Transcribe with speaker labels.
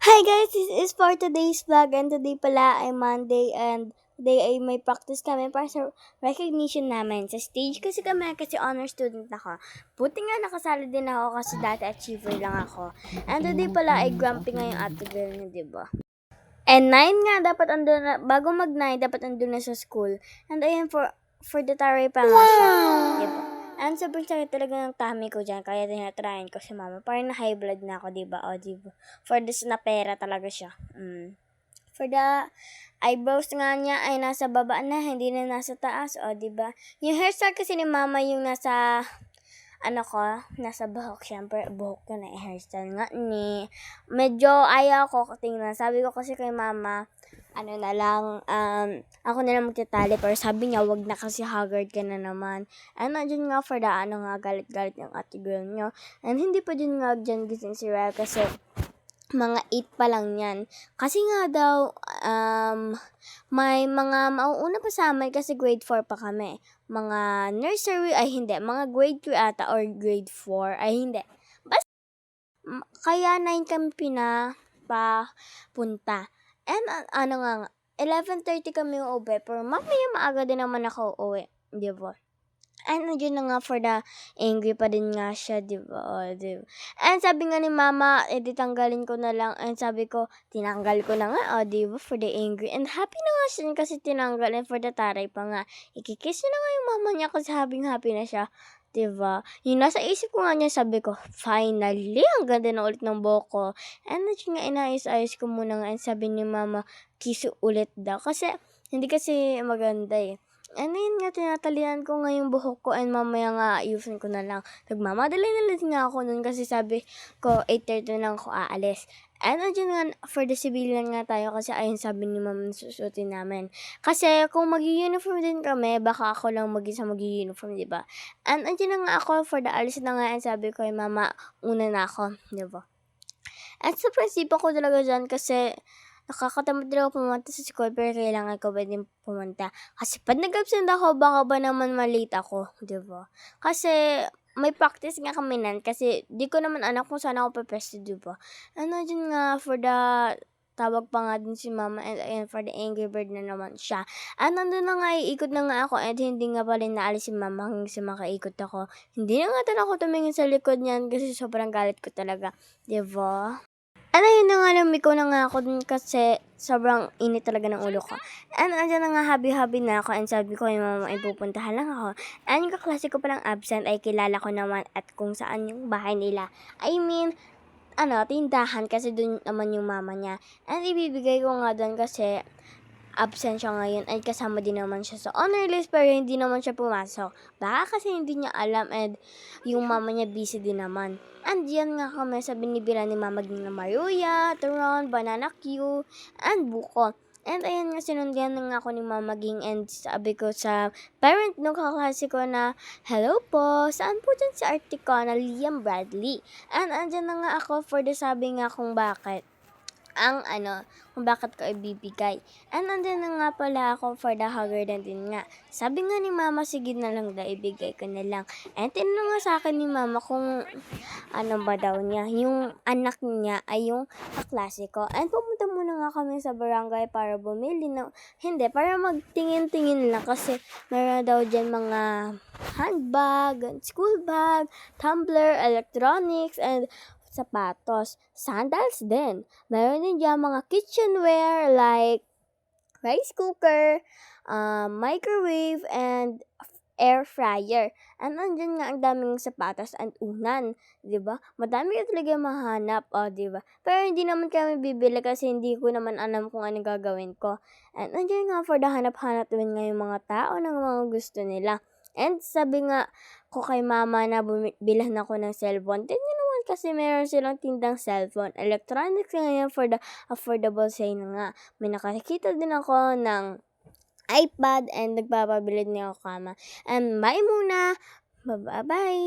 Speaker 1: Hi guys, this is for today's vlog and today pala ay Monday and today ay may practice kami para sa recognition namin. Sa stage kasi honor student ako. Buti nga nakasali din ako kasi dati achiever lang ako. And today pala ay grumpy nga yung ate girl niya, diba? And 9 nga dapat andun na, bago mag 9 dapat andun na sa school. And ayun for the taray pa nga siya. Diba? And sobrang sakit talaga ng tummy ko dyan, kaya tinatryan ko si mama. Parang na high blood na ako, diba? O, diba? For this na pera talaga siya. For the eyebrows nga niya ay nasa baba na, hindi na nasa taas. O, diba? Yung hairstyle kasi ni mama yung nasa nasa buhok. Siyempre, buhok ko na hairstyle nga ni. Medyo ayaw ko tingnan. Sabi ko kasi kay mama, ako na lang magtatali. Pero sabi niya, wag na kasi haggard ka na naman. And nandiyan nga for the galit-galit yung ate girl niya. And hindi pa din nga dyan gising si Rel kasi mga 8 pa lang yan. Kasi nga daw, may mga mauuna pa sa amin kasi grade 4 pa kami. Mga nursery, ay hindi. Mga grade 3 ata or grade 4, ay hindi. Basta, kaya 9 kami pinapapunta. And 11:30 kami uuwi. Pero mamaya maaga din naman ako uuwi. Di ba? And nandiyan na nga for the angry pa din nga siya, di ba? Di ba? And sabi nga ni mama, tanggalin ko na lang. And sabi ko, tinanggal ko na nga, di ba? For the angry. And happy na nga siya kasi tinanggal. And for the taray pa nga, ikikiss na nga yung mama niya kasi happy na siya. Di ba? Yung nasa isip ko nga niya, sabi ko, finally, ang ganda na ulit ng buhok ko. And nandiyan nga, inayos-ayos ko muna nga. And sabi ni mama, kiss ulit daw. Kasi, hindi kasi maganda eh. And ayun nga, tinatalian ko nga yung buhok ko and mamaya nga ayusin ko na lang. Nagmamadali na lang nga ako nun kasi sabi ko 8:30 na ako aalis. And andyan nga, for the civilian nga tayo kasi ayun sabi ni mama susutin namin. Kasi kung mag-uniform din kami, baka ako lang mag-isa mag-uniform, di ba? And andyan na nga ako for the alis na nga and sabi ko ay mama, una na ako, di ba? At sa prinsipo ko talaga dyan kasi nakakatamad din ako pumunta sa school pero kailangan ko ba din pumunta. Kasi pag nag-absent ako, baka ba naman malate ako, di ba? Kasi may practice nga kami nan kasi di ko naman anak kung saan ako papesto, di ba? Ano dyan nga for the tawag pa nga din si mama and for the angry bird na naman siya. At nandun na nga, iikot na nga ako at hindi nga pala naalis si mama hanggang sa makaikot ako. Hindi na nga talaga ako tumingin sa likod niyan kasi sobrang galit ko talaga, di ba? Ano yun na nga, lumiko na nga ako dun kasi sobrang init talaga ng ulo ko. And andyan na nga, happy-happy na ako and sabi ko yung mama ay pupuntahan lang ako. And yung kaklase ko palang absent ay kilala ko naman at kung saan yung bahay nila. I mean, tindahan kasi dun naman yung mama niya. And ibibigay ko nga dun kasi absent siya ngayon at kasama din naman siya sa honor list pero hindi naman siya pumasok. Baka kasi hindi niya alam and yung mama niya busy din naman. And yan nga kami sa binibila ni mama na Maruya, Turon, Banana Q, and Buko. And ayan nga, sinundihan na nga ako ni Mama Ging and sabi ko sa parent nung kaklase ko na, hello po, saan po dyan si arte ko na Liam Bradley? And andyan na nga ako for the sabi nga kung bakit kung bakit ko ibibigay. And nandun na nga pala ako for the hugger na din nga. Sabi nga ni mama, sige na lang daw, ibigay ko na lang. And tinanong nga sa akin ni mama kung ano ba daw niya. Yung anak niya ay yung kaklase ko. And pumunta muna nga kami sa barangay para bumili ng, hindi, para magtingin-tingin lang kasi meron daw dyan mga handbag, school bag, tumbler, electronics, and sapatos, sandals din. Meron din dyan mga kitchenware like rice cooker, microwave, and air fryer. And andyan nga ang daming sapatos and unan, 'di ba? Madami ka talaga mahanap, di ba? Pero hindi naman kami bibili kasi hindi ko naman alam kung anong gagawin ko. And andyan nga for the hanap-hanap din nga yung mga tao ng mga gusto nila. And sabi nga ko kay mama na bilhan ako ng cellphone. Tingnan naman kasi meron silang tindang cellphone. Electronics ngayon for the affordable say na nga. May nakakita din ako ng iPad and nagpapabilid niya ako kama. And bye muna. Bye-bye.